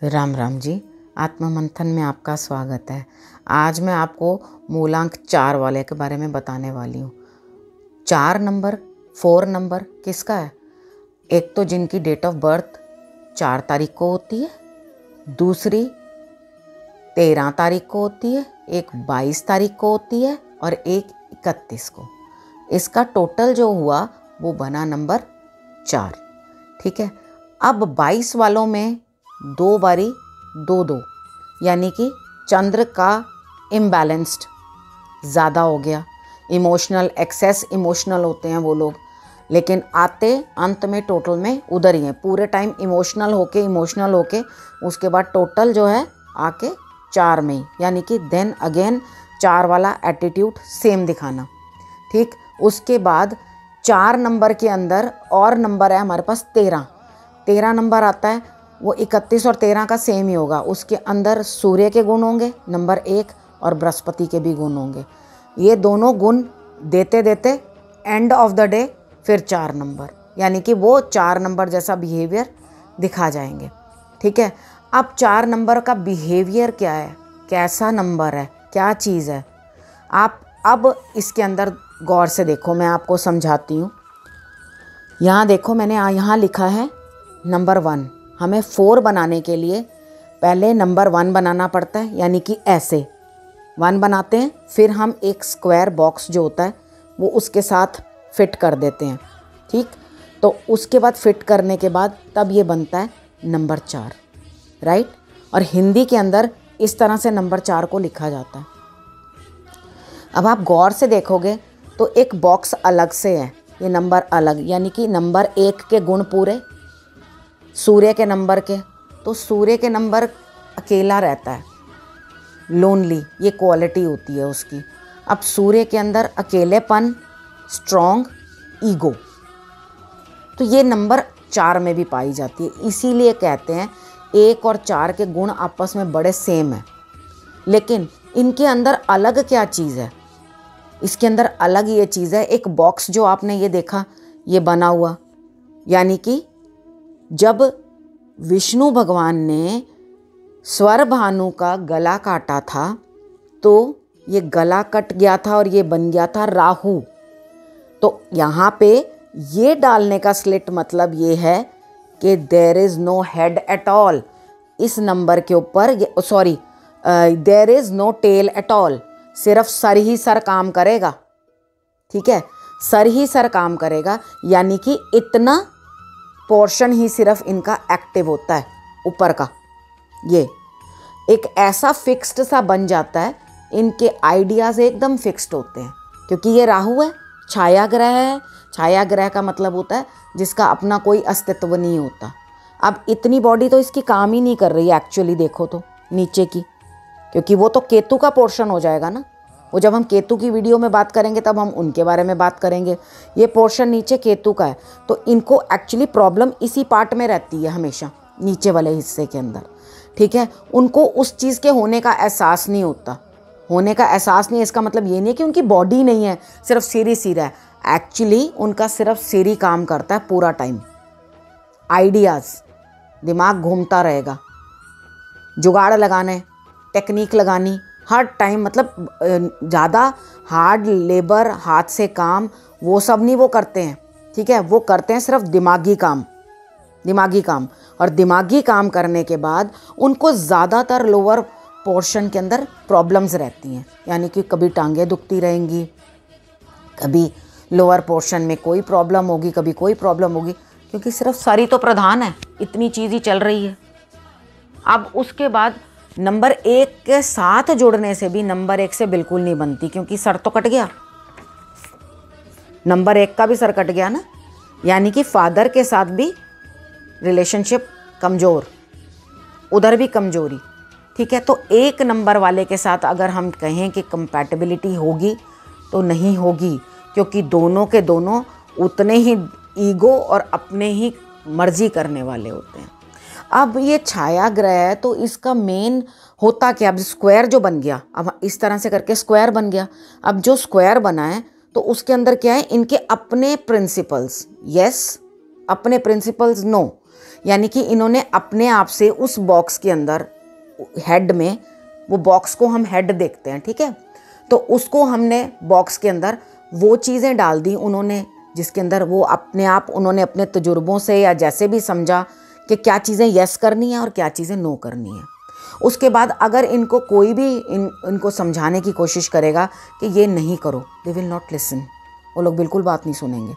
राम राम जी। आत्म मंथन में आपका स्वागत है। आज मैं आपको मूलांक 4 वाले के बारे में बताने वाली हूँ। 4 नंबर 4 नंबर किसका है? एक तो जिनकी डेट ऑफ बर्थ 4 तारीख को होती है, दूसरी 13 तारीख को होती है, एक 22 तारीख को होती है और एक 31 को। इसका टोटल जो हुआ वो बना नंबर 4। ठीक है। अब 22 वालों में 2 बारी 2-2 यानी कि चंद्र का इम्बैलेंस्ड ज़्यादा हो गया। इमोशनल एक्सेस इमोशनल होते हैं वो लोग, लेकिन आते अंत में टोटल में उधर ही हैं। पूरे टाइम इमोशनल होके उसके बाद टोटल जो है आके 4 में ही, यानी कि देन अगेन 4 वाला एटीट्यूड सेम दिखाना। ठीक। उसके बाद 4 नंबर के अंदर और नंबर है हमारे पास 13 नंबर आता है। वो 31 और 13 का सेम ही होगा। उसके अंदर सूर्य के गुण होंगे नंबर 1 और बृहस्पति के भी गुण होंगे। ये दोनों गुण देते देते एंड ऑफ द डे फिर 4 नंबर, यानी कि वो 4 नंबर जैसा बिहेवियर दिखा जाएंगे। ठीक है। अब 4 नंबर का बिहेवियर क्या है, कैसा नंबर है, क्या चीज़ है, आप अब इसके अंदर गौर से देखो। मैं आपको समझाती हूँ। यहाँ देखो, मैंने यहाँ लिखा है नंबर 1। हमें 4 बनाने के लिए पहले नंबर 1 बनाना पड़ता है, यानी कि ऐसे 1 बनाते हैं, फिर हम एक स्क्वायर बॉक्स जो होता है वो उसके साथ फिट कर देते हैं। ठीक। तो उसके बाद फिट करने के बाद तब ये बनता है नंबर 4, राइट। और हिंदी के अंदर इस तरह से नंबर 4 को लिखा जाता है। अब आप गौर से देखोगे तो एक बॉक्स अलग से है, ये नंबर अलग, यानी कि नंबर 1 के गुण पूरे सूर्य के नंबर के। तो सूर्य के नंबर अकेला रहता है, लोनली, ये क्वालिटी होती है उसकी। अब सूर्य के अंदर अकेलेपन, स्ट्रॉन्ग, ईगो, तो ये नंबर 4 में भी पाई जाती है। इसीलिए कहते हैं 1 और 4 के गुण आपस में बड़े सेम हैं, लेकिन इनके अंदर अलग क्या चीज़ है? इसके अंदर अलग ये चीज़ है, एक बॉक्स जो आपने ये देखा ये बना हुआ, यानी कि जब विष्णु भगवान ने स्वर भानु का गला काटा था तो ये गला कट गया था और ये बन गया था राहु। तो यहाँ पे ये डालने का स्लिट मतलब ये है कि there is no head at all. इस नंबर के ऊपर there is no tail at all. सिर्फ सर ही सर काम करेगा। ठीक है, सर ही सर काम करेगा, यानी कि इतना पोर्शन ही सिर्फ इनका एक्टिव होता है ऊपर का। ये एक ऐसा फिक्स्ड सा बन जाता है, इनके आइडियाज़ एकदम फिक्स्ड होते हैं, क्योंकि ये राहु है, छाया ग्रह है। छाया ग्रह का मतलब होता है जिसका अपना कोई अस्तित्व नहीं होता। अब इतनी बॉडी तो इसकी काम ही नहीं कर रही है एक्चुअली, देखो तो नीचे की, क्योंकि वो तो केतु का पोर्शन हो जाएगा ना। वो जब हम केतु की वीडियो में बात करेंगे तब हम उनके बारे में बात करेंगे। ये पोर्शन नीचे केतु का है, तो इनको एक्चुअली प्रॉब्लम इसी पार्ट में रहती है हमेशा, नीचे वाले हिस्से के अंदर। ठीक है। उनको उस चीज़ के होने का एहसास नहीं होता। होने का एहसास नहीं, इसका मतलब ये नहीं कि उनकी बॉडी नहीं है, सिर्फ सिर ही सिर है। एक्चुअली उनका सिर्फ सिर ही काम करता है पूरा टाइम। आइडियाज़, दिमाग घूमता रहेगा, जुगाड़ लगाने, टेक्निक लगानी हर टाइम, मतलब ज़्यादा हार्ड लेबर, हाथ से काम, वो सब नहीं वो करते हैं। ठीक है। वो करते हैं सिर्फ दिमागी काम। और दिमागी काम करने के बाद उनको ज़्यादातर लोअर पोर्शन के अंदर प्रॉब्लम्स रहती हैं, यानी कि कभी टांगें दुखती रहेंगी, कभी लोअर पोर्शन में कोई प्रॉब्लम होगी, कभी कोई प्रॉब्लम होगी, क्योंकि सिर्फ सर ही तो प्रधान है, इतनी चीज़ ही चल रही है। अब उसके बाद नंबर 1 के साथ जुड़ने से भी नंबर 1 से बिल्कुल नहीं बनती, क्योंकि सर तो कट गया, नंबर 1 का भी सर कट गया ना, यानी कि फादर के साथ भी रिलेशनशिप कमज़ोर, उधर भी कमज़ोरी। ठीक है। तो 1 नंबर वाले के साथ अगर हम कहें कि कंपैटिबिलिटी होगी तो नहीं होगी, क्योंकि दोनों के दोनों उतने ही ईगो और अपने ही मर्जी करने वाले होते हैं। अब ये छाया ग्रह है तो इसका मेन होता क्या? अब स्क्वायर जो बन गया, अब इस तरह से करके स्क्वायर बन गया। अब जो स्क्वायर बना है तो उसके अंदर क्या है? इनके अपने प्रिंसिपल्स, यस, अपने प्रिंसिपल्स, नो। यानी कि इन्होंने अपने आप से उस बॉक्स के अंदर हेड में, वो बॉक्स को हम हेड देखते हैं, ठीक है, तो उसको हमने बॉक्स के अंदर वो चीज़ें डाल दी उन्होंने जिसके अंदर वो अपने आप उन्होंने अपने तजुर्बों से या जैसे भी समझा कि क्या चीज़ें यस करनी है और क्या चीज़ें नो करनी है। उसके बाद अगर इनको कोई भी इनको समझाने की कोशिश करेगा कि ये नहीं करो, दे विल नॉट लिसन, वो लोग बिल्कुल बात नहीं सुनेंगे।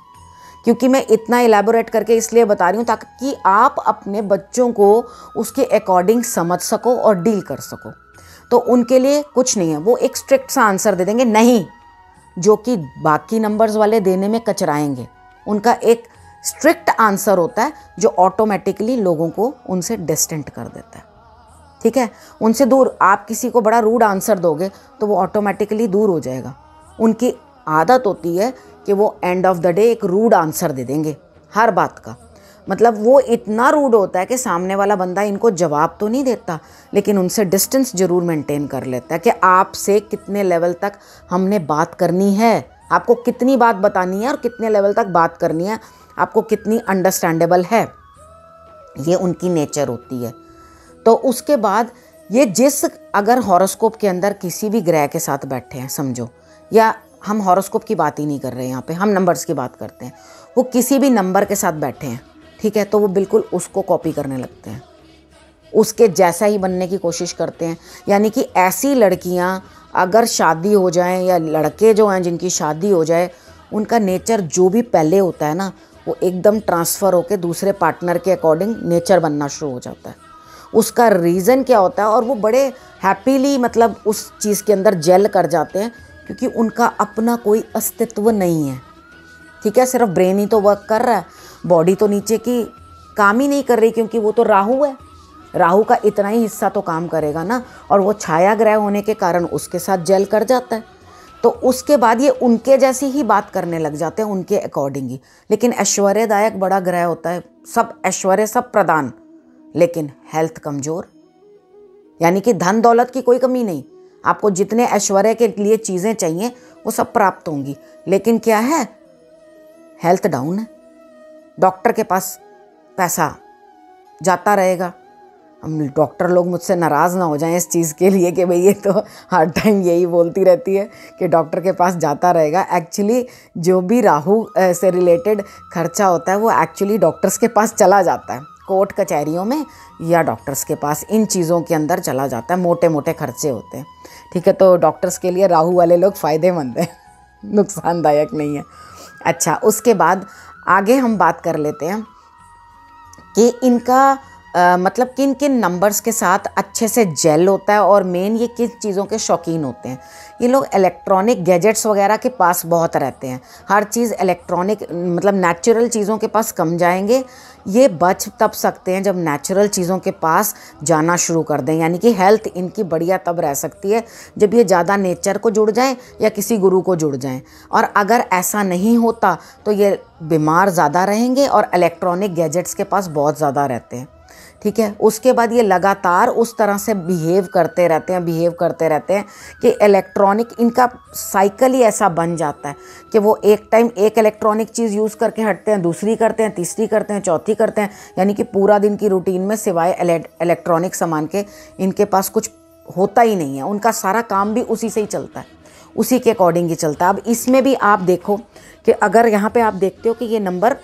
क्योंकि मैं इतना इलेबोरेट करके इसलिए बता रही हूँ ताकि आप अपने बच्चों को उसके अकॉर्डिंग समझ सको और डील कर सको। तो उनके लिए कुछ नहीं है, वो एक स्ट्रिक्ट सा आंसर दे देंगे नहीं, जो कि बाकी नंबर्स वाले देने में कचराएंगे। उनका एक स्ट्रिक्ट आंसर होता है जो ऑटोमेटिकली लोगों को उनसे डिस्टेंट कर देता है, ठीक है, उनसे दूर। आप किसी को बड़ा रूड आंसर दोगे तो वो ऑटोमेटिकली दूर हो जाएगा। उनकी आदत होती है कि वो एंड ऑफ द डे एक रूड आंसर दे देंगे हर बात का। मतलब वो इतना रूड होता है कि सामने वाला बंदा इनको जवाब तो नहीं देता, लेकिन उनसे डिस्टेंस ज़रूर मेंटेन कर लेता है कि आपसे कितने लेवल तक हमने बात करनी है, आपको कितनी बात बतानी है और कितने लेवल तक बात करनी है, आपको कितनी अंडरस्टैंडेबल है। ये उनकी नेचर होती है। तो उसके बाद ये अगर हॉरोस्कोप के अंदर किसी भी ग्रह के साथ बैठे हैं समझो, या हम हॉरोस्कोप की बात ही नहीं कर रहे हैं यहाँ पे, हम नंबर्स की बात करते हैं, वो किसी भी नंबर के साथ बैठे हैं, ठीक है, तो वो बिल्कुल उसको कॉपी करने लगते हैं, उसके जैसा ही बनने की कोशिश करते हैं। यानी कि ऐसी लड़कियाँ अगर शादी हो जाए या लड़के जो हैं जिनकी शादी हो जाए, उनका नेचर जो भी पहले होता है ना, वो एकदम ट्रांसफ़र होकर दूसरे पार्टनर के अकॉर्डिंग नेचर बनना शुरू हो जाता है। उसका रीज़न क्या होता है, और वो बड़े हैप्पीली मतलब उस चीज़ के अंदर जेल कर जाते हैं, क्योंकि उनका अपना कोई अस्तित्व नहीं है, ठीक है, सिर्फ ब्रेन ही तो वर्क कर रहा है, बॉडी तो नीचे की काम ही नहीं कर रही, क्योंकि वो तो राहु है, राहु का इतना ही हिस्सा तो काम करेगा ना, और वो छाया ग्रह होने के कारण उसके साथ जेल कर जाता है। तो उसके बाद ये उनके जैसी ही बात करने लग जाते हैं, उनके अकॉर्डिंग ही। लेकिन ऐश्वर्यदायक बड़ा ग्रह होता है, सब ऐश्वर्य सब प्रदान, लेकिन हेल्थ कमज़ोर। यानी कि धन दौलत की कोई कमी नहीं, आपको जितने ऐश्वर्य के लिए चीज़ें चाहिए वो सब प्राप्त होंगी, लेकिन क्या है, हेल्थ डाउन है। डॉक्टर के पास पैसा जाता रहेगा। हम डॉक्टर लोग मुझसे नाराज़ ना हो जाएं इस चीज़ के लिए कि भाई ये तो हर टाइम यही बोलती रहती है कि डॉक्टर के पास जाता रहेगा। एक्चुअली जो भी राहु से रिलेटेड खर्चा होता है वो एक्चुअली डॉक्टर्स के पास चला जाता है, कोर्ट कचहरियों में या डॉक्टर्स के पास, इन चीज़ों के अंदर चला जाता है, मोटे मोटे खर्चे होते हैं, ठीक है। तो डॉक्टर्स के लिए राहु वाले लोग फ़ायदेमंद हैं, नुकसानदायक नहीं है। अच्छा, उसके बाद आगे हम बात कर लेते हैं कि इनका मतलब किन किन नंबर्स के साथ अच्छे से जेल होता है, और मेन ये किस चीज़ों के शौकीन होते हैं। ये लोग इलेक्ट्रॉनिक गैजेट्स वगैरह के पास बहुत रहते हैं, हर चीज़ इलेक्ट्रॉनिक मतलब नेचुरल चीज़ों के पास कम जाएंगे। ये बच तब सकते हैं जब नेचुरल चीज़ों के पास जाना शुरू कर दें, यानी कि हेल्थ इनकी बढ़िया तब रह सकती है जब ये ज़्यादा नेचर को जुड़ जाएं या किसी गुरु को जुड़ जाएं। और अगर ऐसा नहीं होता तो ये बीमार ज़्यादा रहेंगे और इलेक्ट्रॉनिक गैजेट्स के पास बहुत ज़्यादा रहते हैं, ठीक है। उसके बाद ये लगातार उस तरह से बिहेव करते रहते हैं कि इलेक्ट्रॉनिक इनका साइकिल ही ऐसा बन जाता है कि वो एक टाइम एक इलेक्ट्रॉनिक चीज़ यूज़ करके हटते हैं, दूसरी करते हैं, तीसरी करते हैं, चौथी करते हैं। यानी कि पूरा दिन की रूटीन में सिवाय इलेक्ट्रॉनिक सामान के इनके पास कुछ होता ही नहीं है। उनका सारा काम भी उसी से ही चलता है, उसी के अकॉर्डिंग ही चलता है। अब इसमें भी आप देखो कि अगर यहाँ पर आप देखते हो कि ये नंबर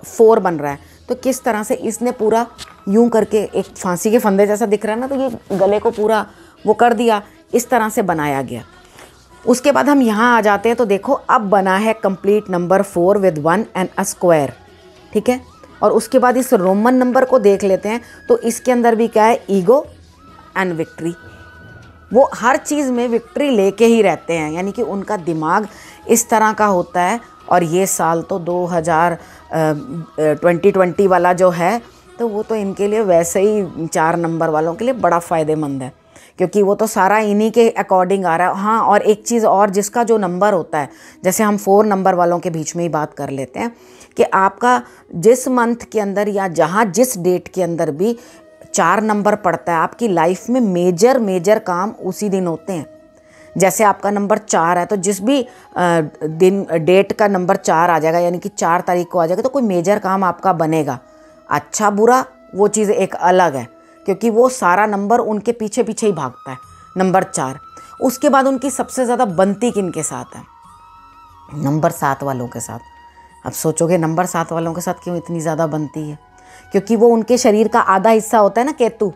4 बन रहा है, तो किस तरह से इसने पूरा यूं करके एक फांसी के फंदे जैसा दिख रहा है ना, तो ये गले को पूरा वो कर दिया, इस तरह से बनाया गया। उसके बाद हम यहाँ आ जाते हैं तो देखो अब बना है complete number 4 with 1 and a square, ठीक है। और उसके बाद इस रोमन नंबर को देख लेते हैं, तो इसके अंदर भी क्या है, ईगो एंड विक्ट्री। वो हर चीज़ में विक्ट्री लेके ही रहते हैं, यानी कि उनका दिमाग इस तरह का होता है। और ये साल तो 2020 वाला जो है, तो वो तो इनके लिए वैसे ही 4 नंबर वालों के लिए बड़ा फ़ायदेमंद है, क्योंकि वो तो सारा इन्हीं के अकॉर्डिंग आ रहा है। हाँ, और एक चीज़ और, जिसका जो नंबर होता है, जैसे हम 4 नंबर वालों के बीच में ही बात कर लेते हैं कि आपका जिस मंथ के अंदर या जहाँ जिस डेट के अंदर भी 4 नंबर पड़ता है, आपकी लाइफ में मेजर काम उसी दिन होते हैं। जैसे आपका नंबर 4 है, तो जिस भी दिन डेट का नंबर 4 आ जाएगा, यानी कि 4 तारीख को आ जाएगा, तो कोई मेजर काम आपका बनेगा। अच्छा बुरा वो चीज़ एक अलग है, क्योंकि वो सारा नंबर उनके पीछे पीछे ही भागता है। नंबर 4। उसके बाद उनकी सबसे ज़्यादा बनती किनके साथ है? नंबर 7 वालों के साथ। अब सोचोगे नंबर 7 वालों के साथ क्यों इतनी ज़्यादा बनती है? क्योंकि वो उनके शरीर का आधा हिस्सा होता है ना, केतु।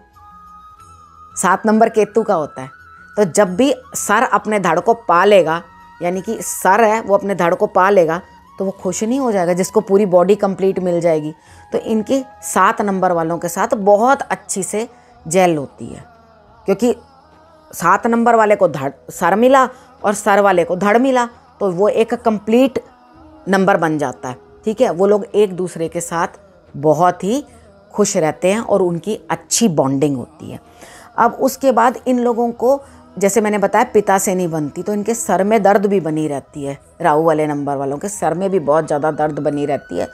7 नंबर केतु का होता है। तो जब भी सर अपने धड़ को पा लेगा, यानी कि सर है वो अपने धड़ को पा लेगा, तो वो खुश नहीं हो जाएगा जिसको पूरी बॉडी कंप्लीट मिल जाएगी। तो इनके 7 नंबर वालों के साथ बहुत अच्छी से जेल होती है, क्योंकि 7 नंबर वाले को सर मिला और सर वाले को धड़ मिला, तो वो एक कंप्लीट नंबर बन जाता है। ठीक है, वो लोग एक दूसरे के साथ बहुत ही खुश रहते हैं और उनकी अच्छी बॉन्डिंग होती है। अब उसके बाद इन लोगों को, जैसे मैंने बताया, पिता से नहीं बनती, तो इनके सर में दर्द भी बनी रहती है। राहु वाले नंबर वालों के सर में भी बहुत ज़्यादा दर्द बनी रहती है।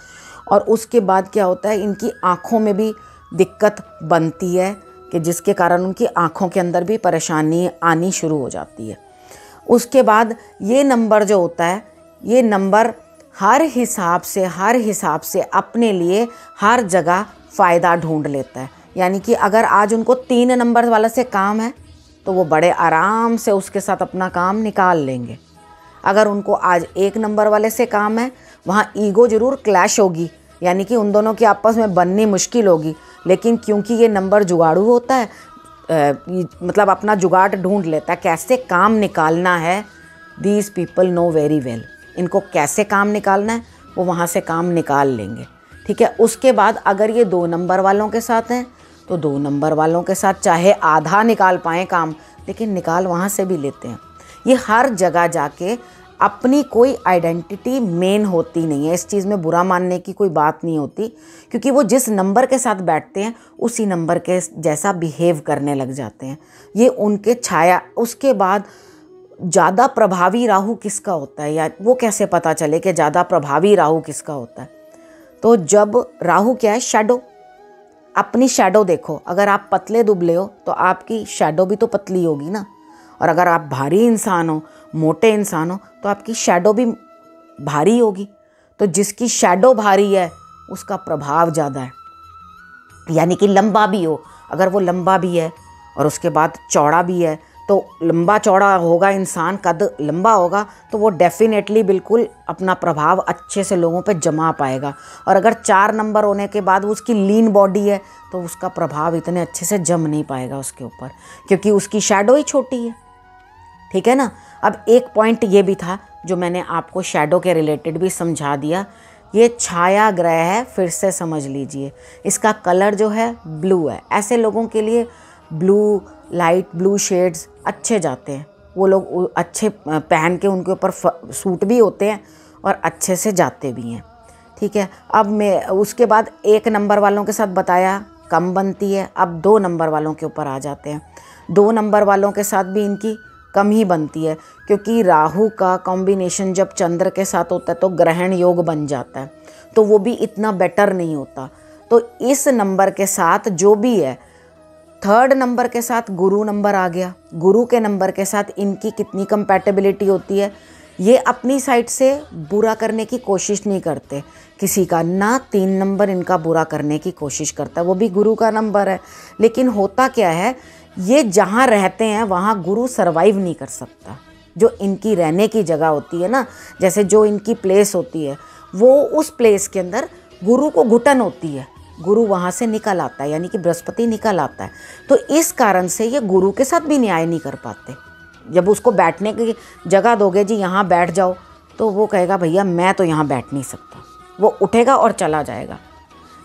और उसके बाद क्या होता है, इनकी आँखों में भी दिक्कत बनती है, कि जिसके कारण उनकी आँखों के अंदर भी परेशानी आनी शुरू हो जाती है। उसके बाद ये नंबर जो होता है, ये नंबर हर हिसाब से अपने लिए हर जगह फ़ायदा ढूंढ लेता है। यानी कि अगर आज उनको 3 नंबर वाले से काम है, तो वो बड़े आराम से उसके साथ अपना काम निकाल लेंगे। अगर उनको आज 1 नंबर वाले से काम है, वहाँ ईगो ज़रूर क्लैश होगी, यानी कि उन दोनों की आपस में बननी मुश्किल होगी, लेकिन क्योंकि ये नंबर जुगाड़ू होता है, मतलब अपना जुगाड़ ढूंढ लेता है, कैसे काम निकालना है। These people know very well, इनको कैसे काम निकालना है वो वहाँ से काम निकाल लेंगे। ठीक है, उसके बाद अगर ये 2 नंबर वालों के साथ हैं, तो 2 नंबर वालों के साथ चाहे आधा निकाल पाएँ काम, लेकिन निकाल वहाँ से भी लेते हैं। ये हर जगह जाके अपनी कोई आइडेंटिटी मेन होती नहीं है। इस चीज़ में बुरा मानने की कोई बात नहीं होती, क्योंकि वो जिस नंबर के साथ बैठते हैं उसी नंबर के जैसा बिहेव करने लग जाते हैं। ये उनके छाया। उसके बाद ज़्यादा प्रभावी राहु किसका होता है, या वो कैसे पता चले कि ज़्यादा प्रभावी राहु किसका होता है? तो जब राहु क्या है, शैडो। अपनी शैडो देखो। अगर आप पतले दुबले हो तो आपकी शैडो भी तो पतली होगी ना, और अगर आप भारी इंसान हो, मोटे इंसान हो, तो आपकी शैडो भी भारी होगी। तो जिसकी शैडो भारी है उसका प्रभाव ज़्यादा है, यानी कि लंबा भी हो। अगर वो लंबा भी है और उसके बाद चौड़ा भी है, तो लंबा चौड़ा होगा इंसान, कद लंबा होगा, तो वो डेफिनेटली बिल्कुल अपना प्रभाव अच्छे से लोगों पे जमा पाएगा। और अगर 4 नंबर होने के बाद उसकी लीन बॉडी है, तो उसका प्रभाव इतने अच्छे से जम नहीं पाएगा उसके ऊपर, क्योंकि उसकी शैडो ही छोटी है। ठीक है ना। अब एक पॉइंट ये भी था जो मैंने आपको शैडो के रिलेटेड भी समझा दिया। ये छाया ग्रह है, फिर से समझ लीजिए। इसका कलर जो है ब्लू है। ऐसे लोगों के लिए ब्लू, लाइट ब्लू शेड्स अच्छे जाते हैं। वो लोग अच्छे पहन के उनके ऊपर सूट भी होते हैं और अच्छे से जाते भी हैं। ठीक है। अब मैं उसके बाद 1 नंबर वालों के साथ बताया कम बनती है। अब 2 नंबर वालों के ऊपर आ जाते हैं। 2 नंबर वालों के साथ भी इनकी कम ही बनती है, क्योंकि राहु का कॉम्बिनेशन जब चंद्र के साथ होता है तो ग्रहण योग बन जाता है, तो वो भी इतना बेटर नहीं होता। तो इस नंबर के साथ जो भी है, 3rd नंबर के साथ गुरु नंबर आ गया। गुरु के नंबर के साथ इनकी कितनी कंपैटिबिलिटी होती है। ये अपनी साइड से बुरा करने की कोशिश नहीं करते किसी का, ना 3 नंबर इनका बुरा करने की कोशिश करता है, वो भी गुरु का नंबर है। लेकिन होता क्या है, ये जहाँ रहते हैं वहाँ गुरु सरवाइव नहीं कर सकता। जो इनकी रहने की जगह होती है ना, जैसे जो इनकी प्लेस होती है, वो उस प्लेस के अंदर गुरु को घुटन होती है। गुरु वहाँ से निकल आता है, यानी कि बृहस्पति निकल आता है। तो इस कारण से ये गुरु के साथ भी न्याय नहीं कर पाते। जब उसको बैठने की जगह दोगे, जी यहाँ बैठ जाओ, तो वो कहेगा भैया मैं तो यहाँ बैठ नहीं सकता, वो उठेगा और चला जाएगा।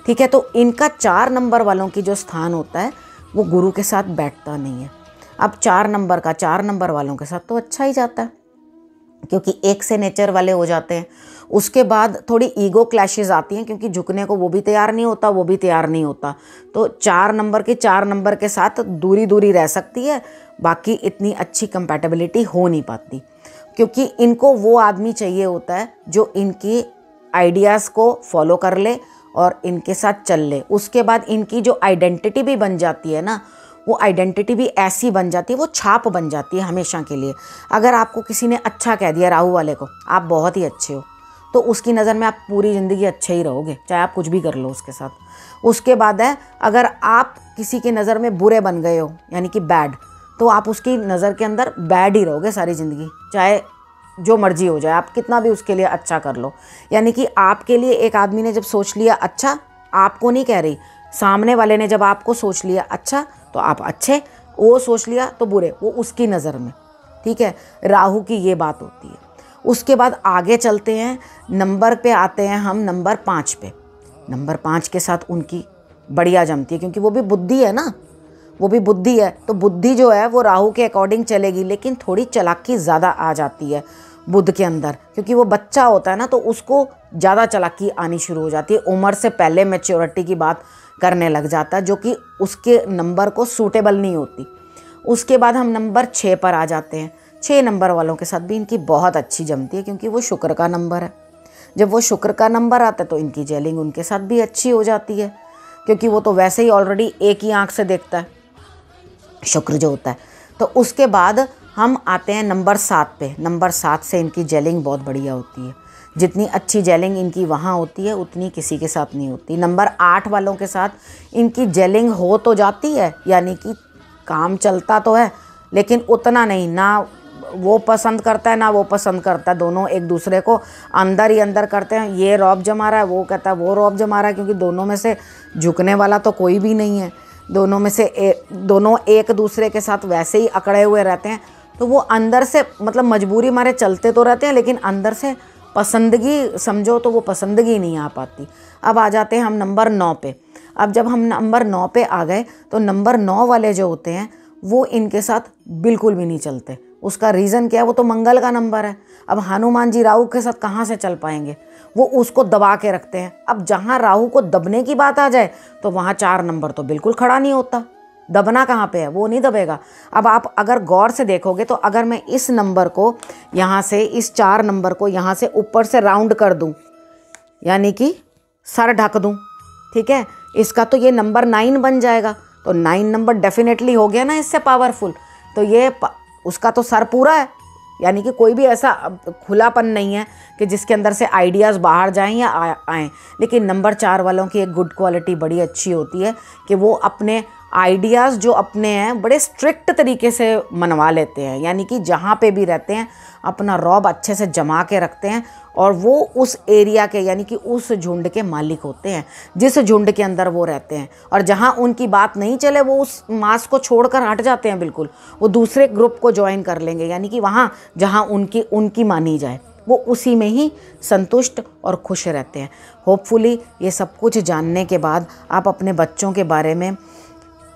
ठीक है। तो इनका 4 नंबर वालों की जो स्थान होता है वो गुरु के साथ बैठता नहीं है। अब 4 नंबर का 4 नंबर वालों के साथ तो अच्छा ही जाता है, क्योंकि एक से नेचर वाले हो जाते हैं। उसके बाद थोड़ी ईगो क्लैशेस आती हैं, क्योंकि झुकने को वो भी तैयार नहीं होता, वो भी तैयार नहीं होता। तो 4 नंबर के 4 नंबर के साथ दूरी दूरी रह सकती है, बाकी इतनी अच्छी कंपैटिबिलिटी हो नहीं पाती, क्योंकि इनको वो आदमी चाहिए होता है जो इनकी आइडियाज़ को फॉलो कर ले और इनके साथ चल ले। उसके बाद इनकी जो आइडेंटिटी भी बन जाती है ना, वो आइडेंटिटी भी ऐसी बन जाती है, वो छाप बन जाती है हमेशा के लिए। अगर आपको किसी ने अच्छा कह दिया राहु वाले को, आप बहुत ही अच्छे हो, तो उसकी नज़र में आप पूरी ज़िंदगी अच्छे ही रहोगे, चाहे आप कुछ भी कर लो उसके साथ। उसके बाद है, अगर आप किसी की नज़र में बुरे बन गए हो, यानी कि बैड, तो आप उसकी नज़र के अंदर बैड ही रहोगे सारी ज़िंदगी, चाहे जो मर्जी हो जाए, आप कितना भी उसके लिए अच्छा कर लो। यानी कि आपके लिए एक आदमी ने जब सोच लिया अच्छा, आपको नहीं कह रही, सामने वाले ने जब आपको सोच लिया अच्छा तो आप अच्छे, वो सोच लिया तो बुरे, वो उसकी नज़र में। ठीक है, राहु की ये बात होती है। उसके बाद आगे चलते हैं, नंबर पे आते हैं हम, नंबर 5 पे। नंबर 5 के साथ उनकी बढ़िया जमती है, क्योंकि वो भी बुद्धि है ना, वो भी बुद्धि है। तो बुद्धि जो है वो राहु के अकॉर्डिंग चलेगी, लेकिन थोड़ी चालाकी ज़्यादा आ जाती है बुध के अंदर, क्योंकि वो बच्चा होता है ना, तो उसको ज़्यादा चालाकी आनी शुरू हो जाती है, उम्र से पहले मैच्योरिटी की बात करने लग जाता है, जो कि उसके नंबर को सूटेबल नहीं होती। उसके बाद हम नंबर 6 पर आ जाते हैं। 6 नंबर वालों के साथ भी इनकी बहुत अच्छी जमती है, क्योंकि वो शुक्र का नंबर है। जब वो शुक्र का नंबर आता है तो इनकी जेलिंग उनके साथ भी अच्छी हो जाती है, क्योंकि वो तो वैसे ही ऑलरेडी एक ही आंख से देखता है, शुक्र जो होता है। तो उसके बाद हम आते हैं नंबर 7 पे। नंबर 7 से इनकी जेलिंग बहुत बढ़िया होती है। जितनी अच्छी जेलिंग इनकी वहाँ होती है, उतनी किसी के साथ नहीं होती। नंबर 8 वालों के साथ इनकी जेलिंग हो तो जाती है, यानी कि काम चलता तो है, लेकिन उतना नहीं, ना वो पसंद करता है ना वो पसंद करता है। दोनों एक दूसरे को अंदर ही अंदर करते हैं, ये रौब जमा रहा है, वो कहता है वो रौब जमा रहा है, क्योंकि दोनों में से झुकने वाला तो कोई भी नहीं है। दोनों में से दोनों एक दूसरे के साथ वैसे ही अकड़े हुए रहते हैं, तो वो अंदर से मतलब मजबूरी मारे चलते तो रहते हैं, लेकिन अंदर से पसंदगी समझो तो वो पसंदगी नहीं आ पाती। अब आ जाते हैं हम नंबर 9 पे। अब जब हम नंबर 9 पे आ गए तो नंबर 9 वाले जो होते हैं वो इनके साथ बिल्कुल भी नहीं चलते। उसका रीज़न क्या है, वो तो मंगल का नंबर है। अब हनुमान जी राहु के साथ कहाँ से चल पाएंगे, वो उसको दबा के रखते हैं। अब जहाँ राहु को दबने की बात आ जाए तो वहाँ 4 नंबर तो बिल्कुल खड़ा नहीं होता। दबना कहाँ पे है, वो नहीं दबेगा। अब आप अगर गौर से देखोगे तो अगर मैं इस नंबर को यहाँ से, इस 4 नंबर को यहाँ से ऊपर से राउंड कर दूँ, यानी कि सर ढक दूँ, ठीक है, इसका तो ये नंबर 9 बन जाएगा। तो 9 नंबर डेफिनेटली हो गया ना इससे पावरफुल। तो ये उसका तो सर पूरा है, यानी कि कोई भी ऐसा खुलापन नहीं है कि जिसके अंदर से आइडियाज़ बाहर जाएं या आएँ। लेकिन नंबर 4 वालों की एक गुड क्वालिटी बड़ी अच्छी होती है कि वो अपने आइडियाज़ जो अपने हैं बड़े स्ट्रिक्ट तरीके से मनवा लेते हैं, यानी कि जहाँ पे भी रहते हैं अपना रौब अच्छे से जमा के रखते हैं, और वो उस एरिया के यानी कि उस झुंड के मालिक होते हैं जिस झुंड के अंदर वो रहते हैं। और जहाँ उनकी बात नहीं चले वो उस मास को छोड़कर हट जाते हैं, बिल्कुल वो दूसरे ग्रुप को ज्वाइन कर लेंगे, यानी कि वहाँ जहाँ उनकी मानी जाए वो उसी में ही संतुष्ट और खुश रहते हैं। होपफुली ये सब कुछ जानने के बाद आप अपने बच्चों के बारे में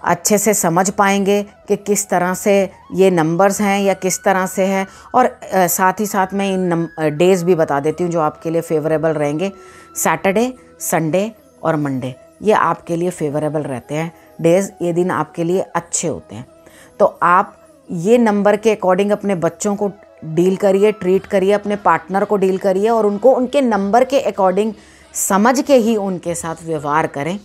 अच्छे से समझ पाएंगे कि किस तरह से ये नंबर्स हैं या किस तरह से है। और साथ ही साथ मैं इन डेज़ भी बता देती हूँ जो आपके लिए फेवरेबल रहेंगे। सैटरडे, संडे और मंडे ये आपके लिए फेवरेबल रहते हैं डेज़, ये दिन आपके लिए अच्छे होते हैं। तो आप ये नंबर के अकॉर्डिंग अपने बच्चों को डील करिए, ट्रीट करिए, अपने पार्टनर को डील करिए, और उनको उनके नंबर के अकॉर्डिंग समझ के ही उनके साथ व्यवहार करें।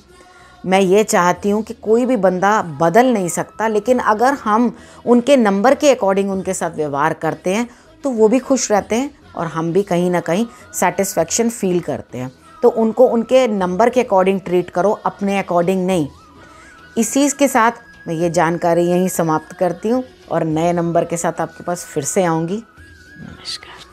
मैं ये चाहती हूँ कि कोई भी बंदा बदल नहीं सकता, लेकिन अगर हम उनके नंबर के अकॉर्डिंग उनके साथ व्यवहार करते हैं तो वो भी खुश रहते हैं और हम भी कहीं ना कहीं सेटिस्फेक्शन फील करते हैं। तो उनको उनके नंबर के अकॉर्डिंग ट्रीट करो, अपने अकॉर्डिंग नहीं। इसी के साथ मैं ये जानकारी यहीं समाप्त करती हूँ और नए नंबर के साथ आपके पास फिर से आऊँगी। नमस्कार।